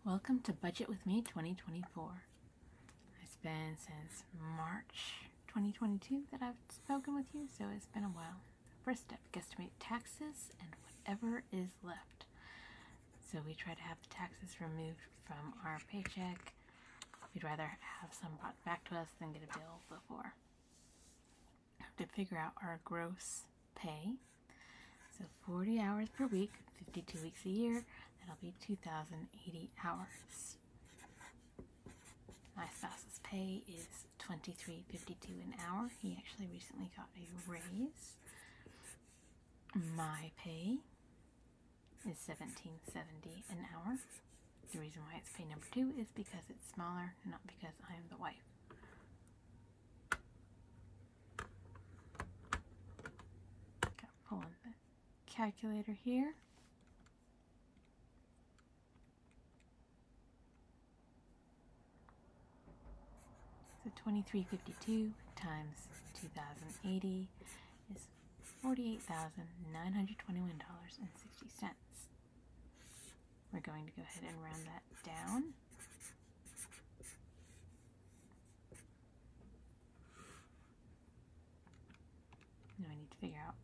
Welcome to Budget With Me 2024. It's been since March 2022 that I've spoken with you, so it's been a while. First step, guesstimate taxes and whatever is left. So we try to have the taxes removed from our paycheck. We'd rather have some brought back to us than get a bill before. To figure out our gross pay. So 40 hours per week, 52 weeks a year, that'll be 2,080 hours. My spouse's pay is $23.52 an hour. He actually recently got a raise. My pay is $17.70 an hour. The reason why it's pay number 2 is because it's smaller, not because I am the wife. Gotta pull in the calculator here. So $23.52 times 2,080 is $48,921.60. We're going to go ahead and round that down. Now I need to figure out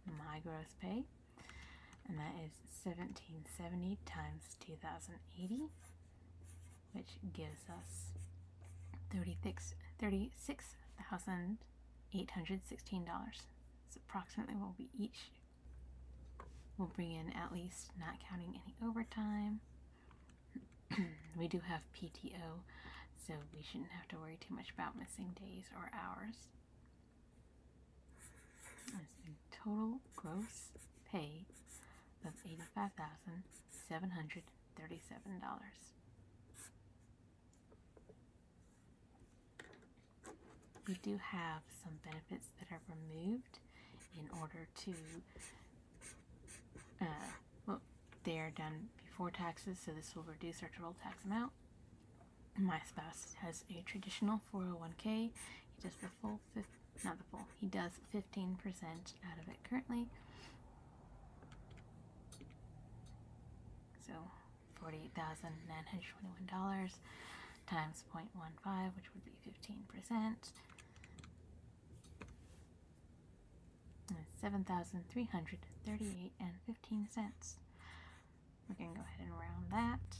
my gross pay, and that is $17.70 times 2,080, which gives us $36,816. So approximately what we each will bring in, at least, not counting any overtime. We do have PTO, so we shouldn't have to worry too much about missing days or hours. That's the total gross pay of $85,737. We do have some benefits that are removed in order to, they are done before taxes, so this will reduce our total tax amount. My spouse has a traditional 401k. He does the full, he does 15% out of it currently. So $48,921 times 0.15, which would be 15%. $7,338.15. We're going to go ahead and round that.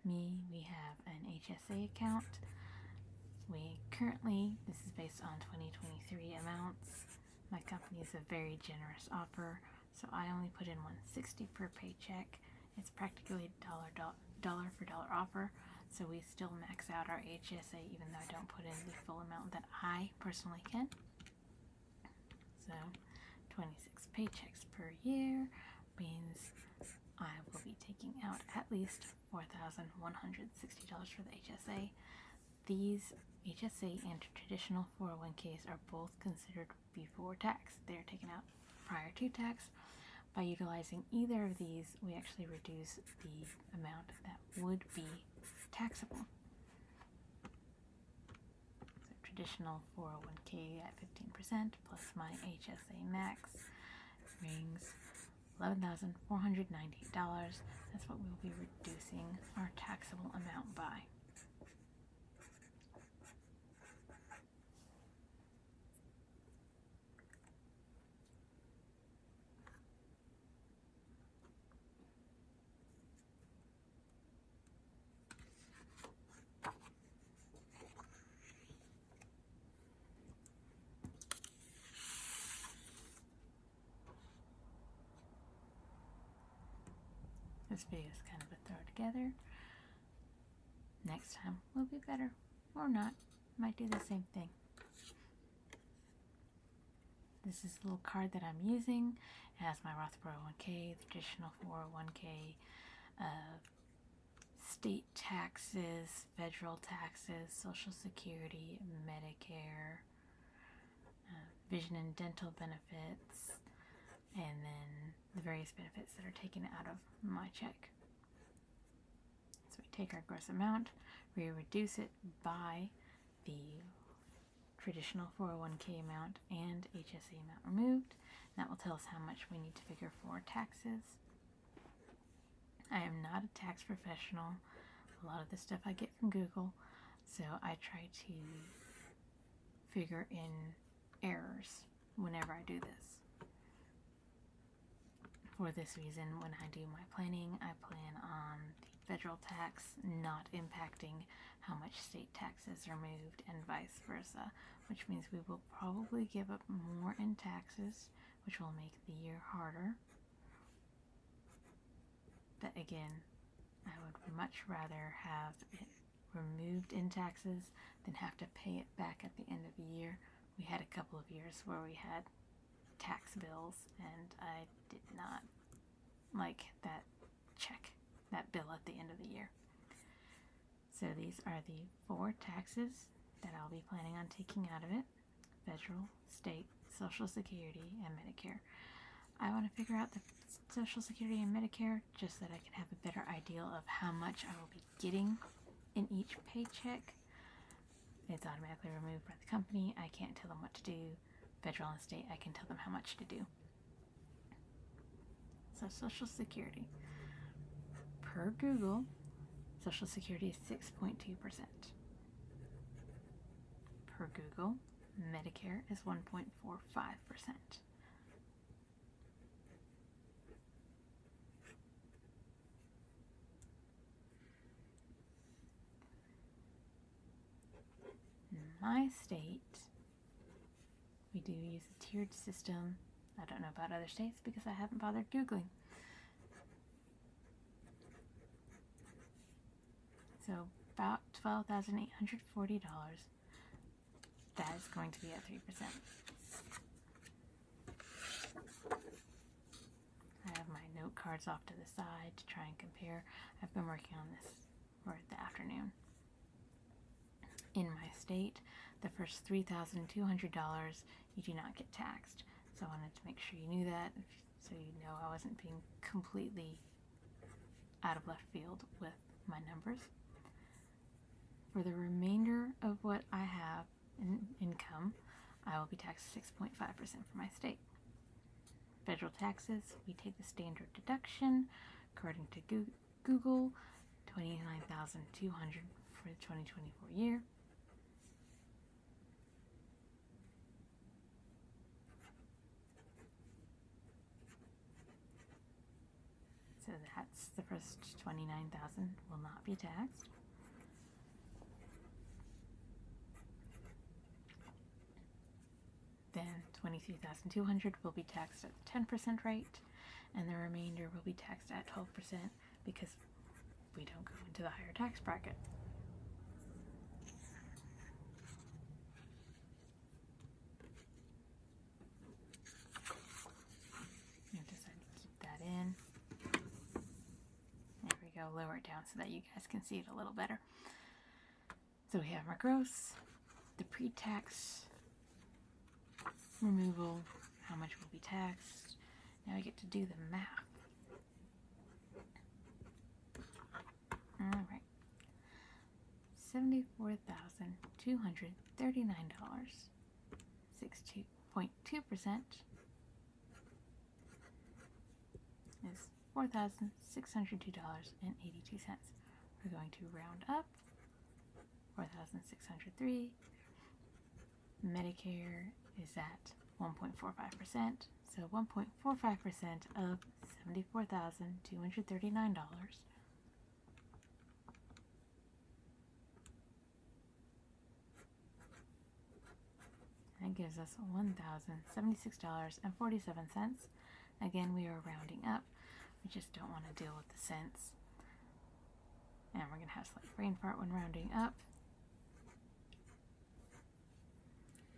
We have an HSA account. We currently, this is based on 2023 amounts. My company is a very generous offer, so I only put in $160 per paycheck. It's practically dollar for dollar offer, so we still max out our HSA even though I don't put in the full amount that I personally can. So 26 paychecks per year means I will be taking out at least $4,160 for the HSA. These HSA and traditional 401ks are both considered before tax. They're taken out prior to tax. By utilizing either of these, we actually reduce the amount that would be taxable. So traditional 401k at 15% plus my HSA max brings $11,498. That's what we'll be reducing our taxable amount by. This video is kind of a throw together. Next time will be better, or not. Might do the same thing. This is the little card that I'm using. It has my Roth 401k, the traditional 401k, state taxes, federal taxes, Social Security, Medicare, vision and dental benefits, and then the various benefits that are taken out of my check. So we take our gross amount, we reduce it by the traditional 401k amount and HSA amount removed. That will tell us how much we need to figure for taxes. I am not a tax professional. A lot of this stuff I get from Google, so I try to figure in errors whenever I do this. For this reason, when I do my planning, I plan on the federal tax not impacting how much state taxes are moved and vice versa, which means we will probably give up more in taxes, which will make the year harder. But again, I would much rather have it removed in taxes than have to pay it back at the end of the year. We had a couple of years where we had tax bills, and I did not like that bill at the end of the year. So these are the 4 taxes that I'll be planning on taking out of it: federal, state, Social Security, and Medicare. I want to figure out the Social Security and Medicare just so that I can have a better idea of how much I will be getting in each paycheck. It's automatically removed by the company. I can't tell them what to do. Federal and state, I can tell them how much to do. So Social Security. Per Google, Social Security is 6.2%. Per Google, Medicare is 1.45%. My state, we do use a tiered system. I don't know about other states because I haven't bothered Googling. So about $12,840. That is going to be at 3%. I have my note cards off to the side to try and compare. I've been working on this for the afternoon. In my state, the first $3,200 you do not get taxed. So I wanted to make sure you knew that, so you know I wasn't being completely out of left field with my numbers. For the remainder of what I have in income, I will be taxed 6.5% for my state. Federal taxes, we take the standard deduction, according to Google, $29,200 for the 2024 year. So that's the first $29,000 will not be taxed. Then $23,200 will be taxed at the 10% rate, and the remainder will be taxed at 12% because we don't go into the higher tax bracket. I've decided to keep that in. There we go, lower it down so that you guys can see it a little better. So we have our gross, the pre-tax removal, how much will be taxed. Now we get to do the math. All right. $74,239. 6.2% is $4,602.82. We're going to round up. 4,603. Medicare is at 1.45%. So 1.45% of $74,239 that gives us $1,076.47. Again, we are rounding up. We just don't want to deal with the cents. And we're going to have a slight brain fart when rounding up.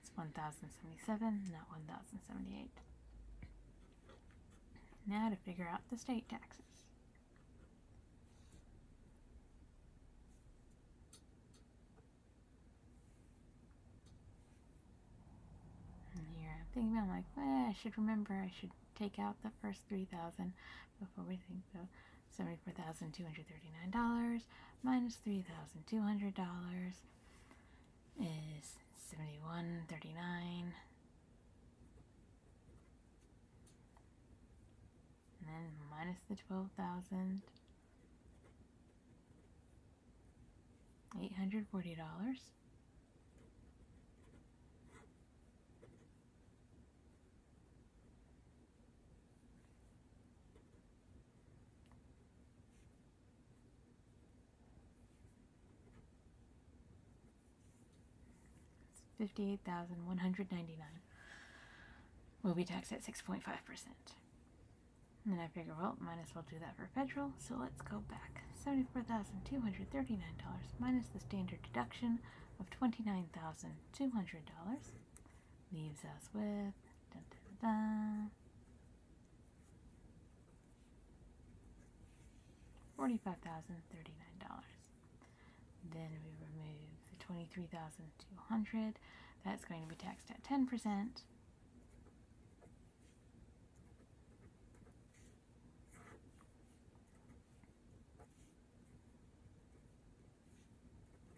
It's 1,077, not 1,078. Now to figure out the state taxes. And here I'm thinking, I'm like, well, I should remember I should take out the first 3,000 before we think. So $74,239 minus $3,200 is $71.39. And then minus the $12,840. $58,199 will be taxed at 6.5%. And then I figure, well, might as well do that for federal, so let's go back. $74,239 minus the standard deduction of $29,200 leaves us with $45,039. Then we remove the $23,200. That's going to be taxed at 10%.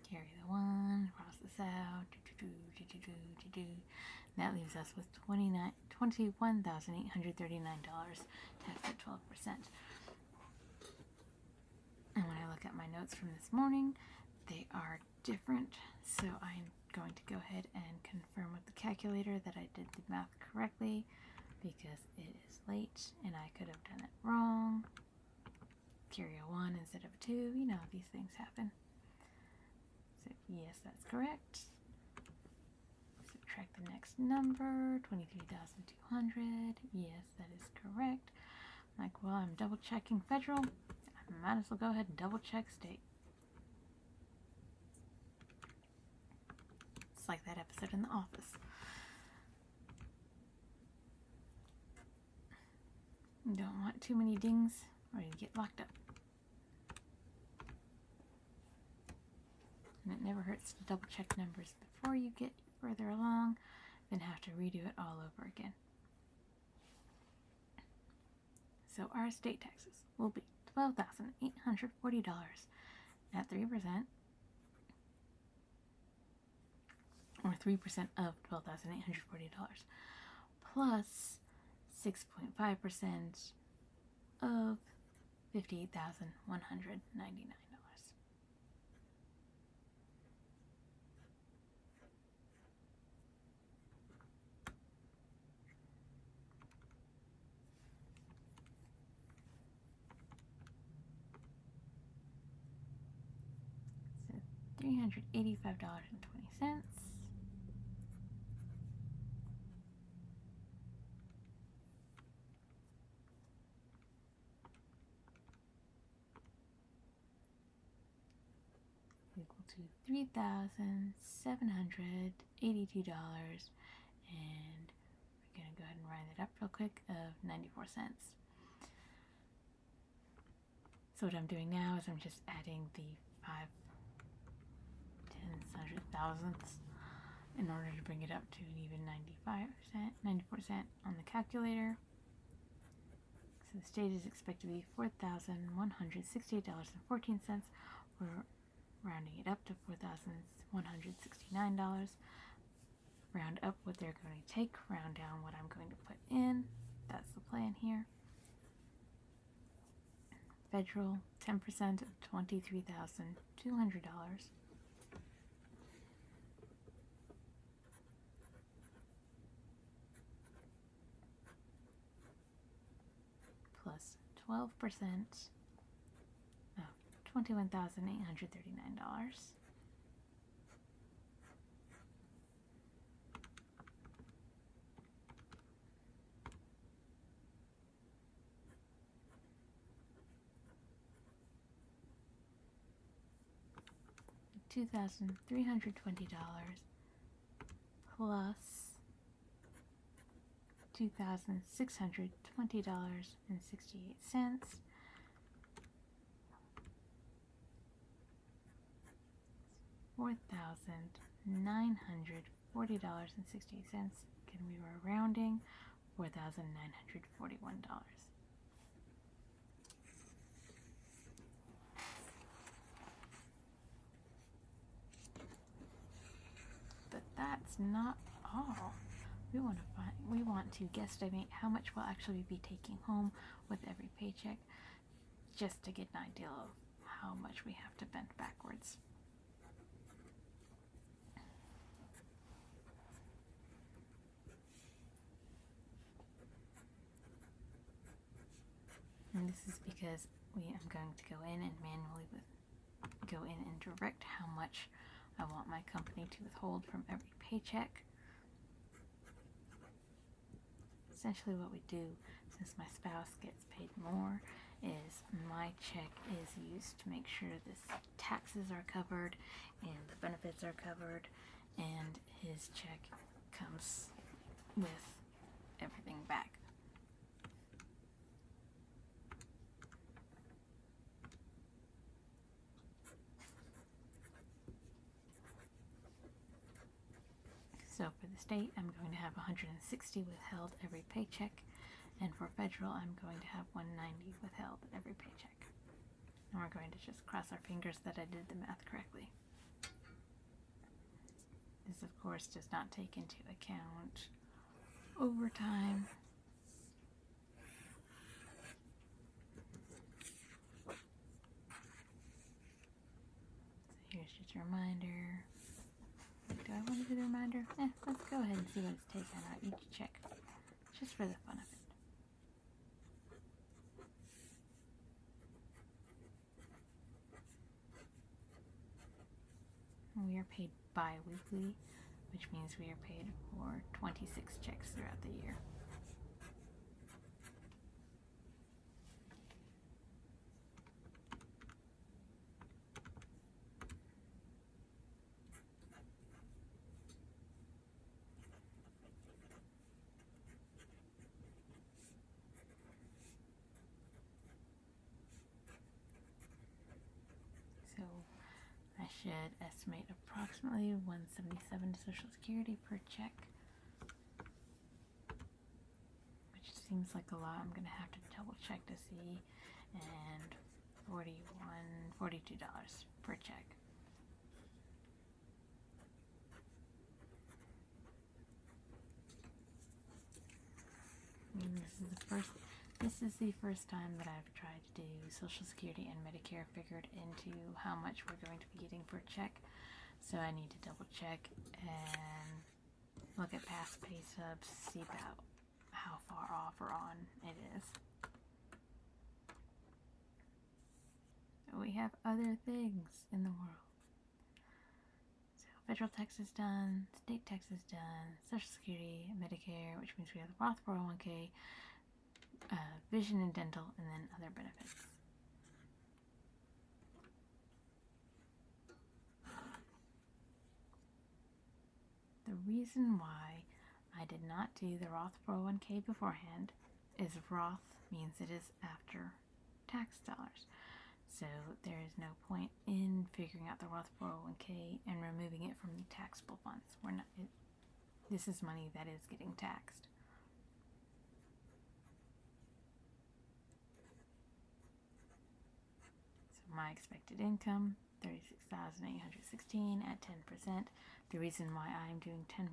Carry the 1, cross this out. That leaves us with $21,839 taxed at 12%. And when I look at my notes from this morning, they are different, so I'm going to go ahead and confirm with the calculator that I did the math correctly, because it is late and I could have done it wrong. Carry a 1 instead of a 2, you know, these things happen. So yes, that's correct. Subtract the next number, 23,200. Yes, that is correct. Like, well, I'm double checking federal. I might as well go ahead and double check state. It's like that episode in The Office. You don't want too many dings or you get locked up. And it never hurts to double check numbers before you get further along, then have to redo it all over again. So our estate taxes will be $12,840 at 3%, or 3% of $12,840, plus 6.5% of $58,199. $385.20. Equal to $3,782, and we're going to go ahead and round it up real quick, of 94 cents. So what I'm doing now is I'm just adding the 5 tenths, thousandths in order to bring it up to an even 94% on the calculator. So the state is expected to be $4,168.14. We're rounding it up to $4,169. Round up what they're going to take, round down what I'm going to put in. That's the plan here. Federal, 10% of $23,200. Plus 12% of $21,839. $2,320 plus $2,620.68. $4,940.68. Again, we were rounding. $4,941. The that's not all. We want to guesstimate how much we'll actually be taking home with every paycheck, just to get an idea of how much we have to bend backwards. And this is because I'm going to go in and manually go in and direct how much I want my company to withhold from every paycheck. Essentially what we do, since my spouse gets paid more, is my check is used to make sure the taxes are covered and the benefits are covered, and his check comes with everything back. So for the state, I'm going to have 160 withheld every paycheck, and for federal, I'm going to have 190 withheld every paycheck. And we're going to just cross our fingers that I did the math correctly. This, of course, does not take into account overtime. So here's just a reminder. Do I want to do the reminder? Let's go ahead and see what it's taken out each check, just for the fun of it. We are paid bi-weekly, which means we are paid for 26 checks throughout the year. So I should estimate approximately $177 to Social Security per check, which seems like a lot. I'm going to have to double check to see, and $42 per check. And this is the first time that I've tried to do Social Security and Medicare figured into how much we're going to be getting per check. So I need to double check and look at past pay stubs, see about how far off or on it is. We have other things in the world. So federal tax is done, state tax is done, Social Security, Medicare, which means we have the Roth 401k, vision and dental, and then other benefits. The reason why I did not do the Roth 401k beforehand is Roth means it is after tax dollars. So there is no point in figuring out the Roth 401k and removing it from the taxable funds. This is money that is getting taxed. My expected income, $36,816 at 10%. The reason why I'm doing 10%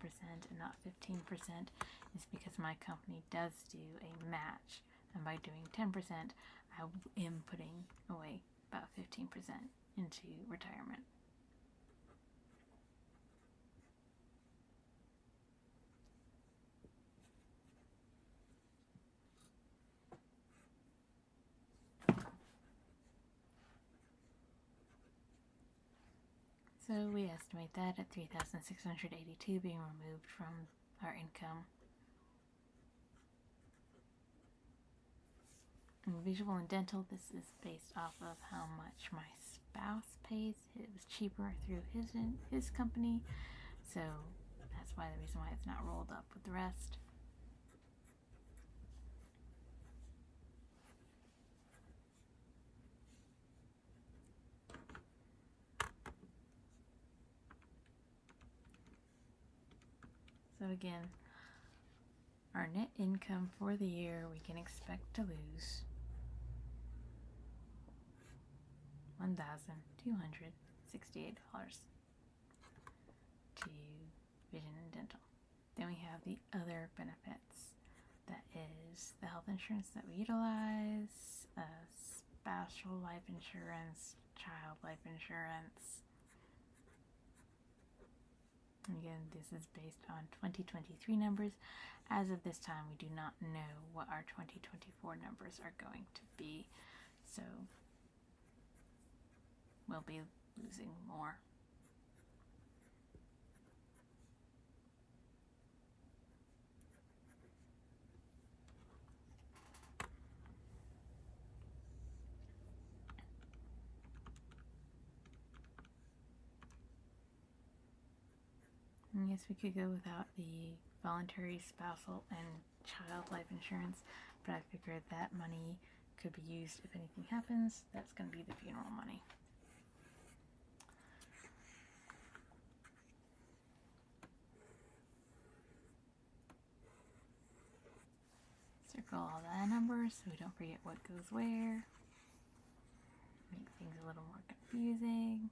and not 15% is because my company does do a match, and by doing 10%, I am putting away about 15% into retirement. So we estimate that at $3,682 being removed from our income. In visual and dental, this is based off of how much my spouse pays. It was cheaper through his company, so that's why the reason why it's not rolled up with the rest. So again, our net income for the year, we can expect to lose $1,268 to vision, and dental. Then we have the other benefits. That is the health insurance that we utilize, spousal life insurance, child life insurance. Again, this is based on 2023 numbers. As of this time, we do not know what our 2024 numbers are going to be, so we'll be losing more. I guess we could go without the voluntary spousal and child life insurance, but I figured that money could be used if anything happens. That's going to be the funeral money. Circle all the numbers so we don't forget what goes where. Make things a little more confusing.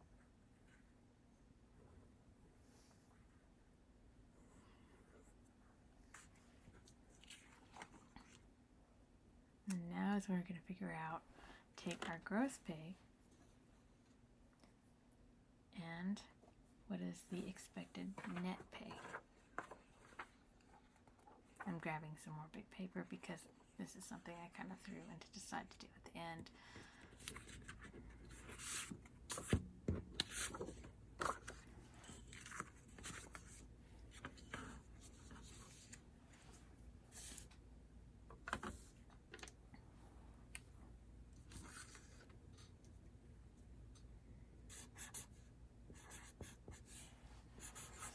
And now is where we're going to figure out, take our gross pay and what is the expected net pay. I'm grabbing some more big paper because this is something I kind of threw in to decide to do at the end.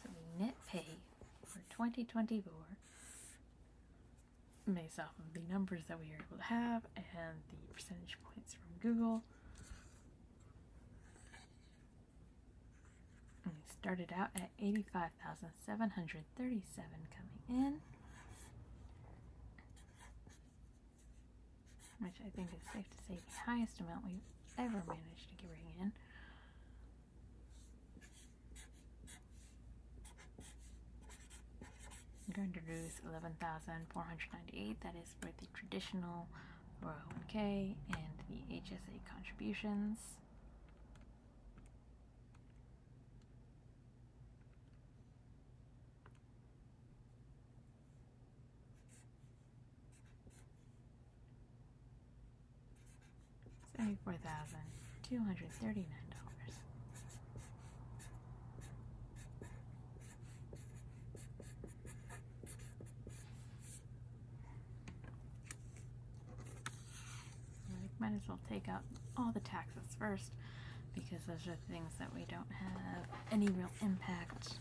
So the net pay for 2024, based off of the numbers that we are able to have and the percentage points from Google. And we started out at 85,737 coming in, which I think is safe to say the highest amount we've ever managed to bring in. I'm going to lose 11,498. That is for the traditional 401k and the HSA contributions. $74,239. Might as well take out all the taxes first, because those are things that we don't have any real impact.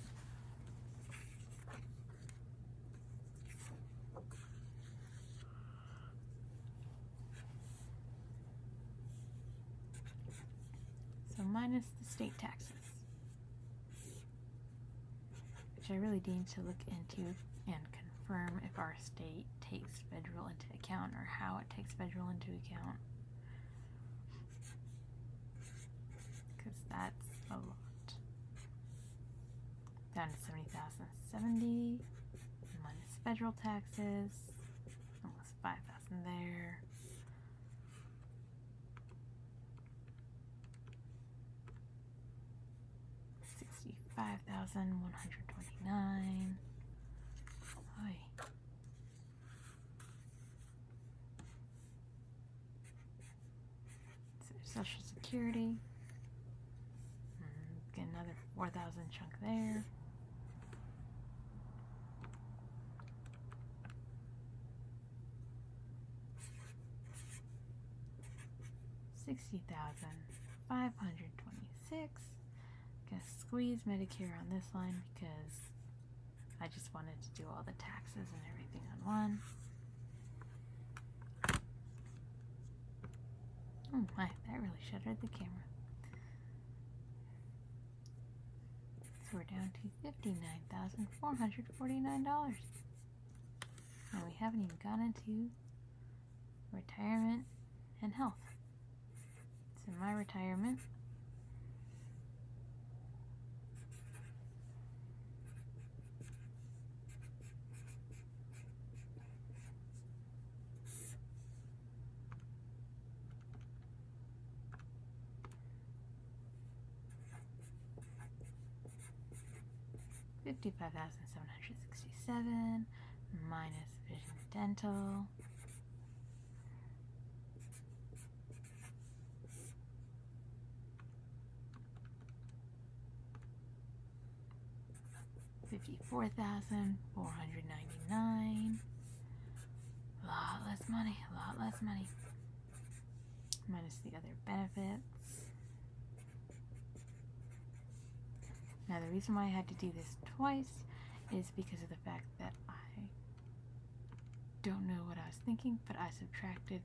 So minus the state taxes, which I really need to look into and confirm if our state takes federal into account or how it takes federal into account. Because that's a lot. Down to 70,070 minus federal taxes, almost 5,000 there. $65,129. Oy. So Social Security. Get another 4,000 chunk there. $60,526. Gonna squeeze Medicare on this line because I just wanted to do all the taxes and everything on one. Oh my, that really shuttered the camera. So we're down to $59,449. And we haven't even gone into retirement and health. So my retirement, $55,767 minus vision dental. $54,499. A lot less money, minus the other benefits. Now the reason why I had to do this twice is because of the fact that I don't know what I was thinking, but I subtracted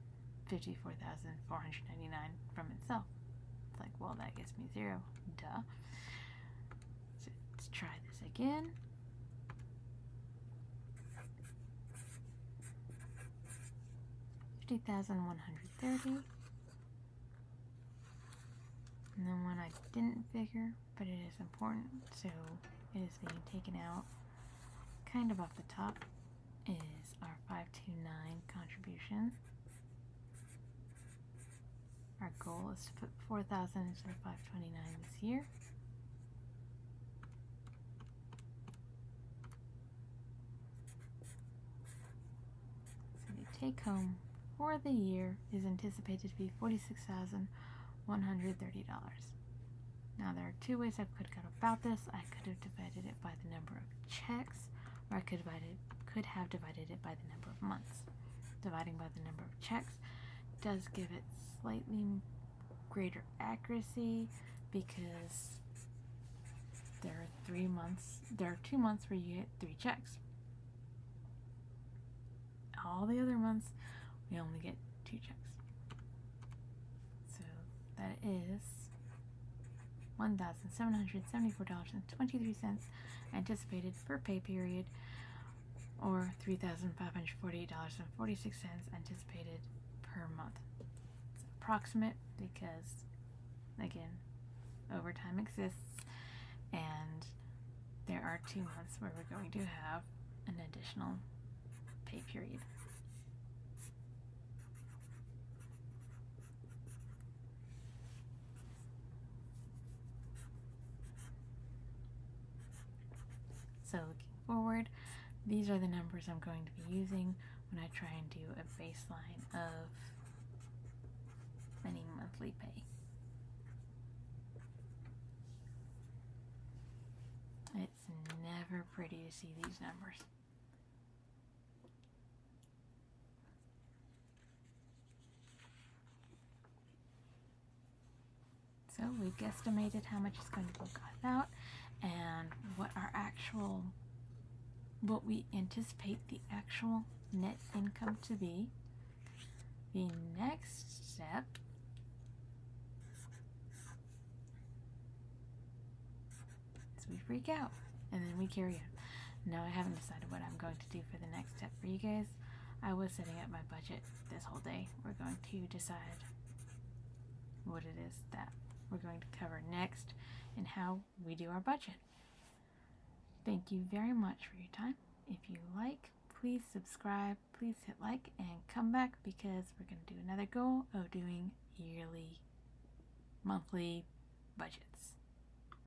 $54,499 from itself. It's like, well, that gives me 0. Duh. So let's try this again. $50,130. And then one I didn't figure, but it is important, so it is being taken out kind of off the top, is our 529 contribution. Our goal is to put 4,000 into the 529 this year. So the take home for the year is anticipated to be $46,130. Now there are two ways I could go about this. I could have divided it by the number of checks, or I could have divided it by the number of months. Dividing by the number of checks does give it slightly greater accuracy because there are 2 months where you get 3 checks. All the other months we only get 2 checks. So that is $1,774.23 anticipated per pay period, or $3,548.46 anticipated per month. It's approximate because, again, overtime exists, and there are 2 months where we're going to have an additional pay period. So looking forward, these are the numbers I'm going to be using when I try and do a baseline of any monthly pay. It's never pretty to see these numbers. So we've guesstimated how much it's going to cost out and what we anticipate the actual net income to be. The next step is we freak out and then we carry on. Now I haven't decided what I'm going to do for the next step for you guys. I was setting up my budget this whole day. We're going to decide what it is that we're going to cover next and how we do our budget. Thank you very much for your time. If you like, please subscribe, please hit like, and come back because we're going to do another goal of doing yearly, monthly budgets.